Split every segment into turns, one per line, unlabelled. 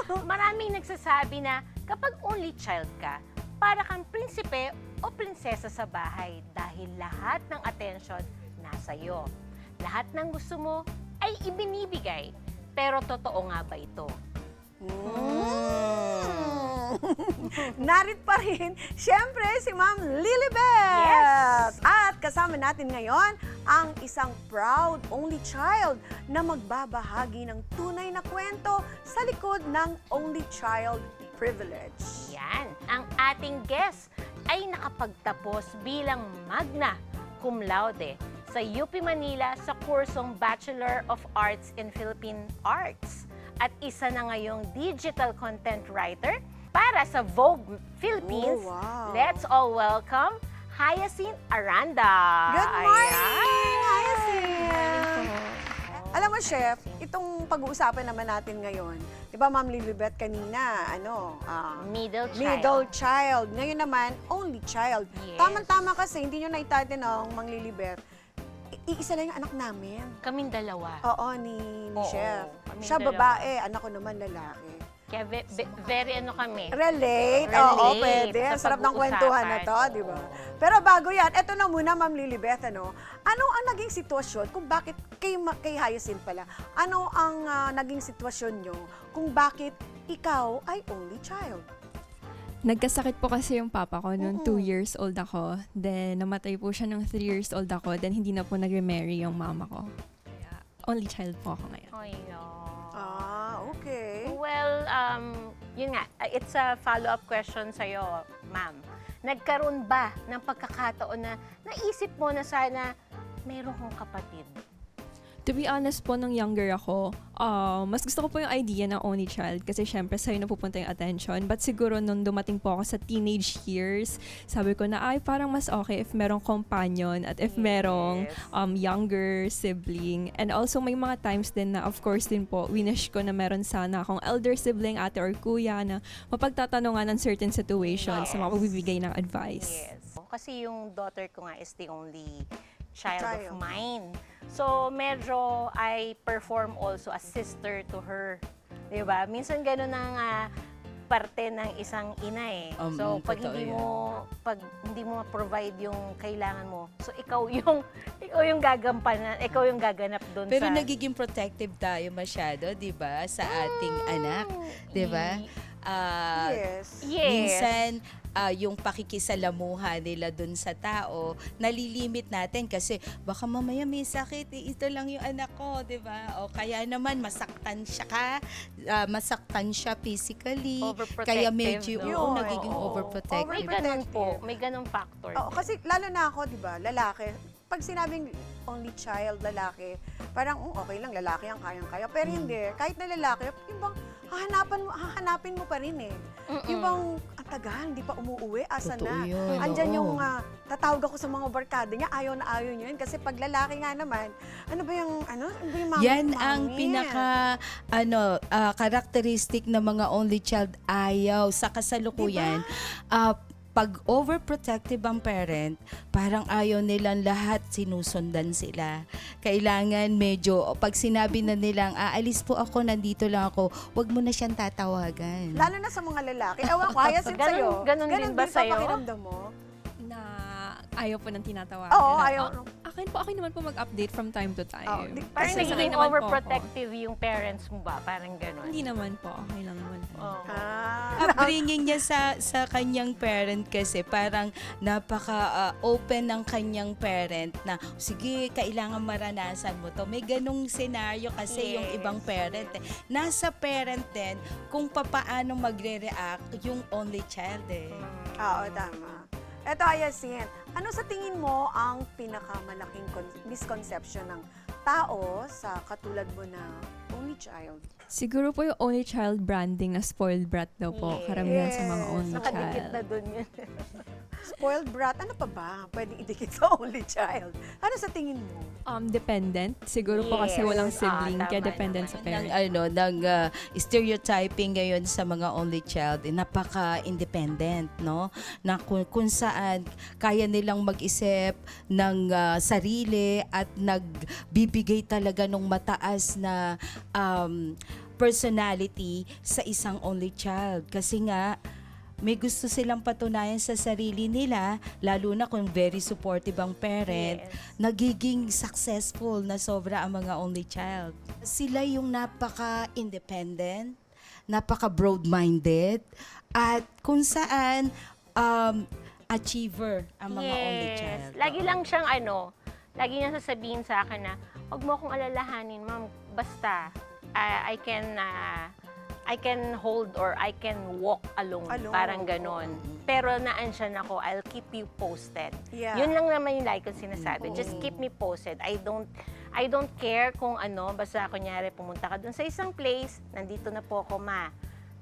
Maraming nagsasabi na kapag only child ka, para kang prinsipe o prinsesa sa bahay dahil lahat ng atensyon nasa iyo. Lahat ng gusto mo ay ibinibigay. Pero totoo nga ba ito?
Narit pa rin, siyempre, si Ma'am Lilibet!
Yes!
At kasama natin ngayon ang isang proud only child na magbabahagi ng tunay na kwento sa likod ng only child privilege.
Yan, ang ating guest ay nakapagtapos bilang magna cum laude sa UP Manila sa kursong Bachelor of Arts in Philippine Arts at isa na ngayong digital content writer para sa Vogue Philippines.
Oh, wow.
Let's all welcome Hyacinth Aranda.
Good morning,
Ayan.
Hyacinth! Alam mo, Chef, itong pag-uusapan naman natin ngayon, di ba, Ma'am Lilibet kanina,
Middle child.
middle child. Ngayon naman, only child.
Yes.
Tama-tama kasi, hindi nyo naitatanong, Mang Lilibet, iisa lang yung anak namin.
Kaming dalawa.
Oo, ni
Oo,
Chef.
kaming
Siya
dalawa.
babae, anak ko naman lalaki.
Kaya very ano kami.
Relate? Oo,
Relate
pwede. Ang
sa
sarap ng kwentuhan na to,
pag-uusapan.
di ba?
Oo.
Pero bago yan, eto na muna, Ma'am Lilibet, ano ang naging sitwasyon kung bakit, kay Hyacinth pala, ano ang naging sitwasyon nyo kung bakit ikaw ay only child?
Nagkasakit po kasi yung papa ko noong 2 years old ako. Then, namatay po siya nung 3 years old ako. Then, hindi na po nag-remarry yung mama ko. Kaya, only child po ako ngayon.
Ay, no.
Okay.
Well, yun nga, it's a follow-up question sa'yo, ma'am. Nagkaroon ba ng pagkakataon na naisip mo na sana meron kong kapatid?
To be honest po, nung younger ako, mas gusto ko po yung idea ng only child kasi syempre sa'yo napupunta yung attention. But siguro nung dumating po ako sa teenage years, sabi ko na ay parang mas okay if merong companion at if merong younger sibling. And also may mga times din na of course din po, winish ko na meron sana akong elder sibling, ate or kuya na mapagtatanungan ng certain situations na makapagbibigay ng advice.
Yes. Kasi yung daughter ko nga is the only child
Child.
of mine. So, medyo I perform also as sister to her. Diba? Minsan gano'n ang parte ng isang ina eh. So, pag
totoo
hindi mo ma-provide yung kailangan mo, so ikaw yung gagampanan, ikaw yung gaganap doon
Pero
sa...
nagiging protective tayo masyado, 'di ba, sa ating anak, 'di ba?
Yes.
Yes.
Minsan yung pakikisalamuha nila dun sa tao, nalilimit natin kasi baka mamaya may sakit, ito lang yung anak ko, 'di ba? O kaya naman masaktan siya physically.
Overprotective,
Kaya medyo
no?
nagiging
Oo.
overprotective.
May ganun po. May ganung factor.
Oo, kasi lalo na ako, di ba, lalaki, pag sinabing only child, lalaki, parang okay lang, lalaki ang kayang-kaya. Pero hindi, kahit na lalaki, yung bang hahanapin mo pa rin eh. Yung bang, ang tagal, hindi pa umuuwi, asa
Totoo
na.
yun,
Andyan
oo.
yung tatawag ako sa mga barkada niya, ayaw na ayaw niya yun. Kasi pag lalaki nga naman, ano ba yung mami?
Yan ang pinaka characteristic ng mga only child, ayaw sa kasalukuyan. Pag overprotective ang parent, parang ayaw nilang lahat sinusundan sila. Kailangan medyo, pag sinabi na nilang, aalis po ako, nandito lang ako, wag mo na siyang tatawagan.
Lalo na sa mga lalaki. Ewan ko, Hyacinth
Ganun-
sa'yo.
ganun din ba sa'yo?
pakiramdam mo?
Na ayaw po ng tinatawagan.
Oo, ayaw.
Akin naman po mag-update from time to time.
Oo,
Parang
Kasi
nagiging
sanay naman po ako.
overprotective yung parents mo ba? Parang gano'n.
Hindi naman po, okay lang naman po.
Oh.
Upbringing niya sa kanyang parent kasi parang napaka-open ng kanyang parent na sige, kailangan maranasan mo to. May ganong senaryo kasi yung
Yes.
ibang parent. Nasa parent din kung papaano magre-react yung only child eh.
Oo, tama. Eto, Hyacinth, ano sa tingin mo ang pinakamalaking misconception ng tao sa katulad mo na only child?
Siguro po yung only child branding na spoiled brat daw po.
Yes.
Karamihan sa mga only
Nakadikit
child.
na dun yun.
Spoiled brat, ano pa ba? Pwedeng idikit sa only child. Ano sa tingin mo?
Dependent. Siguro po kasi
Yes.
walang sibling,
Tama
kaya dependent
naman.
sa parent.
ng stereotyping ngayon sa mga only child, napaka-independent, no? Na kung saan kaya nilang mag-isip ng sarili at nagbibigay talaga ng mataas na personality sa isang only child. Kasi nga, may gusto silang patunayan sa sarili nila, lalo na kung very supportive ang parent,
Yes.
nagiging successful na sobra ang mga only child. Sila yung napaka-independent, napaka-broad-minded, at kung saan achiever ang mga only child.
Lagi lang siyang lagi niya sasabihin sa akin na, huwag mo akong alalahanin, ma'am, basta I can hold or I can walk alone.
Alone.
Parang ganon. Pero naandyan ako, I'll keep you posted.
Yeah.
Yun lang naman yung like kong sinasabi. Just keep me posted. I don't care kung basta kunyari pumunta ka dun sa isang place, nandito na po ako, ma.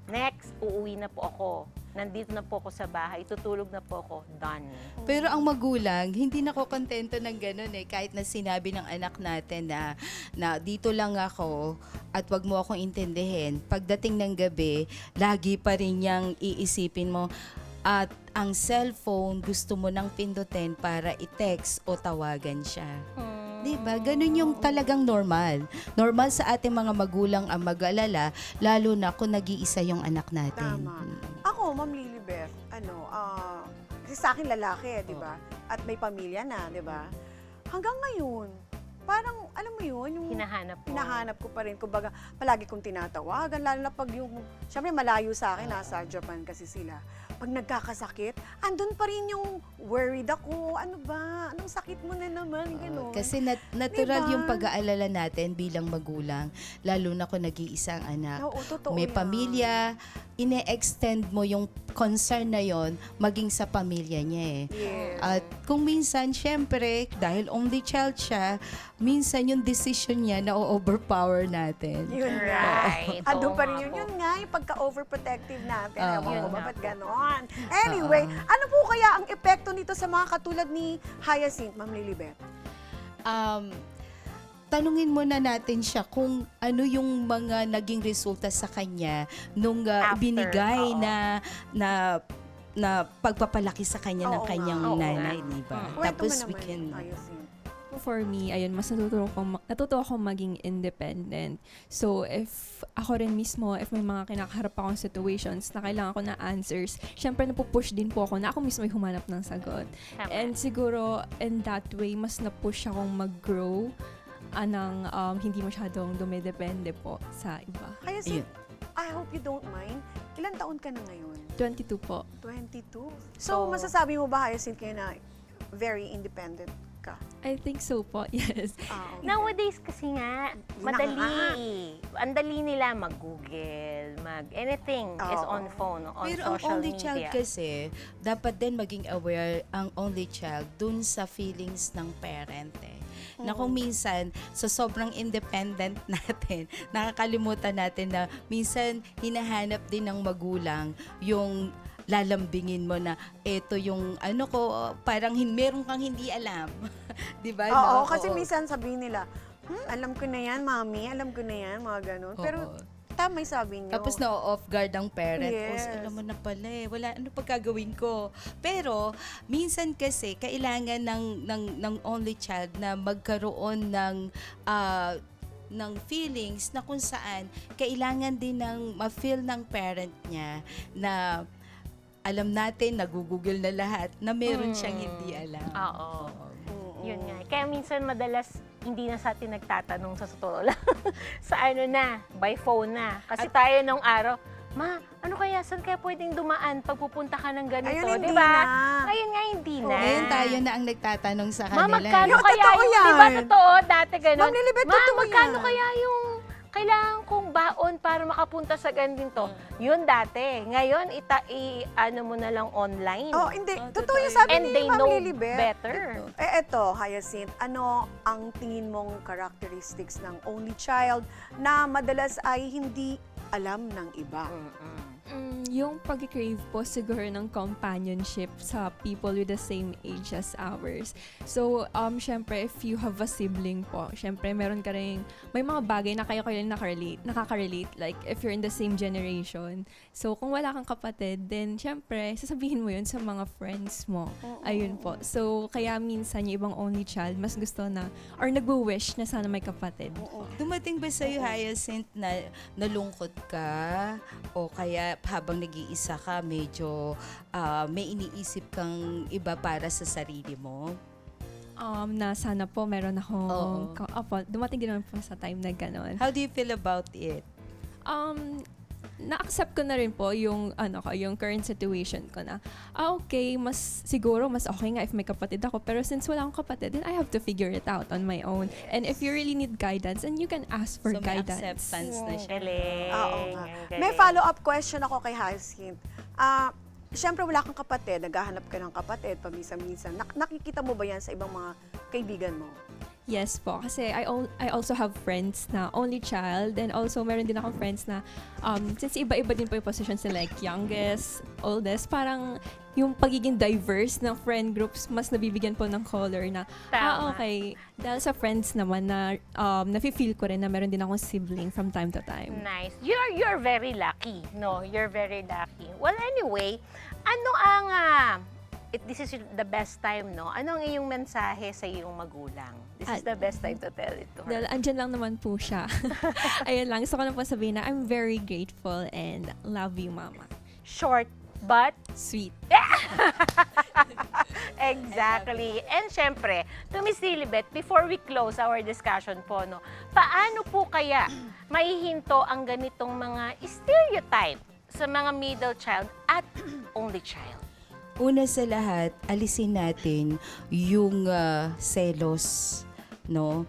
Next, uuwi na po ako. Nandito na po ako sa bahay, tutulog na po ako, done.
Pero ang magulang, hindi na ko kontento ng ganun eh. Kahit na sinabi ng anak natin na dito lang ako at wag mo akong intindihin. Pagdating ng gabi, lagi pa rin niyang iisipin mo at ang cellphone gusto mo nang pindutin para i-text o tawagan siya. Diba? Ganun yung talagang normal. Normal sa ating mga magulang ang mag-alala, lalo na kung nag-iisa yung anak natin.
Tama. Ako, Ma'am Lilibeth, kasi sa akin lalaki, di ba? At may pamilya na, di ba? Hanggang ngayon, parang, alam mo yun, yung
Hinahanap ko.
ko pa rin. Kumbaga, palagi kong tinatawagan, lalo na pag yung, syempre malayo sa akin, nasa Japan kasi sila. Pag nagkakasakit, andun pa rin yung worried ako. Ano ba? Anong sakit mo na naman? Ganun.
Kasi natural
Diba?
yung pag-aalala natin bilang magulang, lalo na kung nag-iisang anak.
Oo, totoo
May
yan.
pamilya, ine-extend mo yung concern na yon maging sa pamilya niya eh.
Yes.
At kung minsan, syempre, dahil only child siya, minsan yung decision niya na overpower natin.
Yun
Right.
nga. Andun
Oo
pa
nga
rin yun.
po.
Yun nga, yung pagka-overprotective natin.
Oo.
Ewan ko
Yun
ba,
nga
ba't
po.
ganon? Anyway, ano po kaya ang epekto nito sa mga katulad ni Hyacinth, Ma'am Lilibeth?
Tanungin muna natin siya kung ano yung mga naging resulta sa kanya nung
After,
binigay
oo.
na pagpapalaki sa kanya ng
Oo nga,
kanyang
oo
nanay,
nga.
di ba?
Kwento
Tapos
mo
we
naman,
can...
Hyacinth.
For me, ayun, mas natuto akong maging independent. So, if ako rin mismo, if may mga kinakaharap akong situations na kailangan ko na answers, syempre napupush din po ako na ako mismo yung humanap ng sagot.
Tama.
And siguro, in that way, mas napush akong mag-grow ng hindi masyadong dumidepende po sa iba.
Hyacinth, I hope you don't mind. Ilan taon ka na ngayon?
22 po.
22. So,
So,
masasabi mo ba, Hyacinth, kayo na very independent ka?
I think so po, yes.
Okay.
Nowadays kasi nga,
Yun na
madali.
nga.
Ang dali nila mag-Google, anything is
Oo.
on phone, on
Pero ang
social
only
media.
child kasi, dapat din maging aware ang only child dun sa feelings ng parent eh. Na kung minsan, sa sobrang independent natin, nakakalimutan natin na minsan hinahanap din ng magulang yung lalambingin mo na eto yung ano ko, parang meron kang hindi alam. Di ba?
Oo,
no?
kasi
Oo.
minsan sabihin nila, alam ko na yan, mami, alam ko na yan, mga ganun. Pero
Oo.
tama yung sabi niyo.
Tapos na-off guard ang parent.
Yes.
Alam mo na pala eh. Wala, ano pagkagawin ko? Pero, minsan kasi, kailangan ng only child na magkaroon ng feelings na kung saan kailangan din ng ma-feel ng parent niya na alam natin, nag-google na lahat, na meron siyang hindi alam.
Oo.
Oo.
Yun nga. Kaya minsan madalas hindi na sa atin nagtatanong sa totoo lang. Sa by phone na. Kasi tayo nung araw, ma, ano kaya, saan kaya pwedeng dumaan pag pupunta ka ng ganito?
Ayun, hindi
diba?
na.
Ngayon nga, hindi na.
Ngayon tayo na ang nagtatanong sa
Ma,
kanila.
magkano
Yung
kaya
totoo
yung,
yan.
diba totoo, dati ganun?
Ma'am Lilibet,
Ma,
totoo
magkano
yan.
kaya yung kailangan kong baon para makapunta sa ganito? Yun dati. Ngayon, ano mo na lang online.
Oh, hindi.
Oh,
Totoo
totoo
yung
yun.
sabi
And
ni
they
Ma'am
know
Lilibet.
better.
Eto, Hyacinth, ano ang tingin mong characteristics ng only child na madalas ay hindi alam ng iba?
Yung pag-crave po siguro ng companionship sa people with the same age as ours. So, syempre, if you have a sibling po, syempre, meron ka rin, may mga bagay na kayo nakaka-relate. Like, if you're in the same generation. So, kung wala kang kapatid, then, syempre, sasabihin mo yun sa mga friends mo. Ayun po. So, kaya minsan, yung ibang only child, mas gusto na, or nagwo-wish na sana may kapatid.
Dumating ba sa'yo, Hyacinth, na nalungkot ka? O kaya habang nag-iisa ka, medyo may iniisip kang iba para sa sarili mo?
Na sana po meron
Oo.
akong, dumating din naman po sa time na gano'n.
How do you feel about it?
Na-accept ko na rin po yung yung current situation ko na okay, siguro mas okay nga if may kapatid ako, pero since wala akong kapatid, then I have to figure it out on my own. And if you really need guidance, then you can ask for
So, may
guidance.
acceptance na siya.
Galing.
Oo nga.
Ang galing.
May follow-up question ako kay Hyacinth. Siyempre, wala kang kapatid, naghahanap ka ng kapatid, paminsan-minsan. Nakikita mo ba yan sa ibang mga kaibigan mo?
Yes po, kasi I also have friends na only child, and also meron din akong friends na since iba-iba din po yung positions nila, like youngest, oldest, parang yung pagiging diverse ng friend groups mas nabibigyan po ng color na
Tama.
okay, dahil sa friends naman na nafe-feel ko rin na meron din akong sibling from time to time.
Nice. You're very lucky. No, you're very lucky. Well, anyway, ano ang this is the best time, no? Ano ang iyong mensahe sa iyong magulang? This is the best time to tell it to her.
Dahil andyan lang naman po siya. Ayun lang, gusto ko lang po sabihin na I'm very grateful and love you, Mama.
Short but
Sweet.
exactly. And syempre, to Miss Lilibet, before we close our discussion po, no, paano po kaya maihinto ang ganitong mga stereotype sa mga middle child at only child?
Una sa lahat, alisin natin yung selos, no?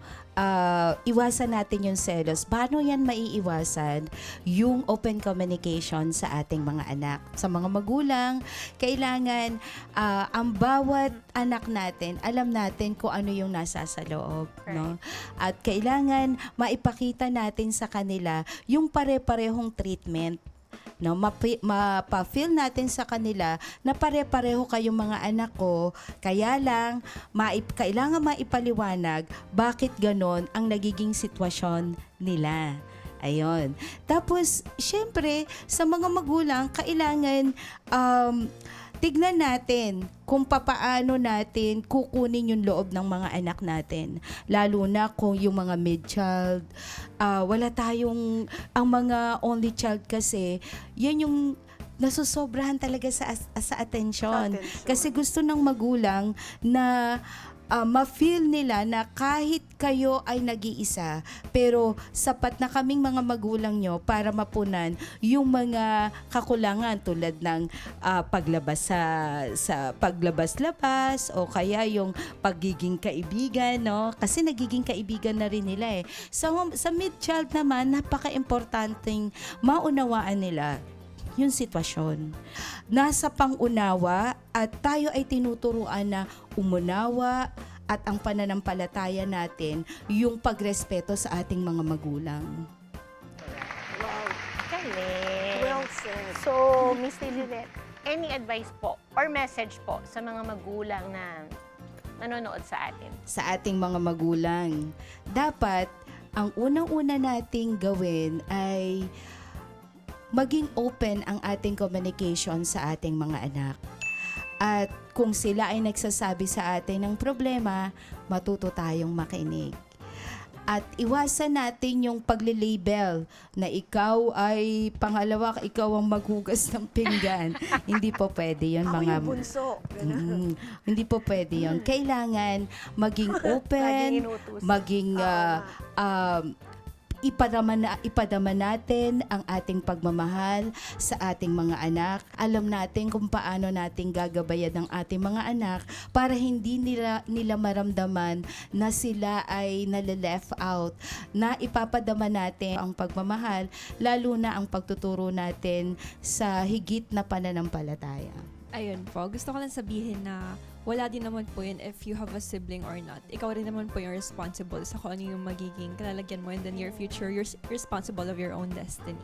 Iwasan natin yung selos. Paano yan maiiwasan? Yung open communication sa ating mga anak. Sa mga magulang, kailangan ang bawat anak natin, alam natin kung ano yung nasa sa loob, no? At kailangan maipakita natin sa kanila yung pare-parehong treatment, no, mapa-feel natin sa kanila na pare-pareho kayong mga anak ko, kaya lang kailangan maipaliwanag bakit ganon ang nagiging sitwasyon nila. Ayun. Tapos, syempre, sa mga magulang, kailangan tignan natin kung papaano natin kukunin yung loob ng mga anak natin. Lalo na kung yung mga mid-child, wala tayong, ang mga only child kasi, yan yung nasusobrahan talaga sa atensyon. Kasi gusto ng magulang na ma-feel nila na kahit kayo ay nag-iisa, pero sapat na kaming mga magulang nyo para mapunan yung mga kakulangan tulad ng paglabas sa paglabas-labas o kaya yung pagiging kaibigan, no? Kasi nagiging kaibigan na rin nila eh. Sa mid-child naman, napaka-importanting maunawaan nila yung sitwasyon. Nasa pang-unawa at tayo ay tinuturuan na umunawa at ang pananampalataya natin yung pagrespeto sa ating mga magulang.
Wow.
Galing.
Well said.
So, Miss Lilibet, any advice po or message po sa mga magulang na nanonood sa atin?
Sa ating mga magulang, dapat ang unang-una nating gawin ay maging open ang ating communication sa ating mga anak. At kung sila ay nagsasabi sa atin ng problema, matuto tayong makinig. At iwasan natin yung pagle-label na ikaw ay pangalawa, ikaw ang maghugas ng pinggan. Hindi po pwede yun,
Ako
mga
yung bunso. Ganun.
hindi po pwede yun. Kailangan maging
Laging
open,
inutusan.
maging ipadama natin ang ating pagmamahal sa ating mga anak. Alam natin kung paano natin gagabayan ang ating mga anak para hindi nila maramdaman na sila ay nale-left out. Na ipapadama natin ang pagmamahal, lalo na ang pagtuturo natin sa higit na pananampalataya.
Ayun po, gusto ko lang sabihin na wala din naman po yun if you have a sibling or not. Ikaw rin naman po yung responsible sa kung ano yung magiging kalalagyan mo in the near future. You're responsible of your own destiny.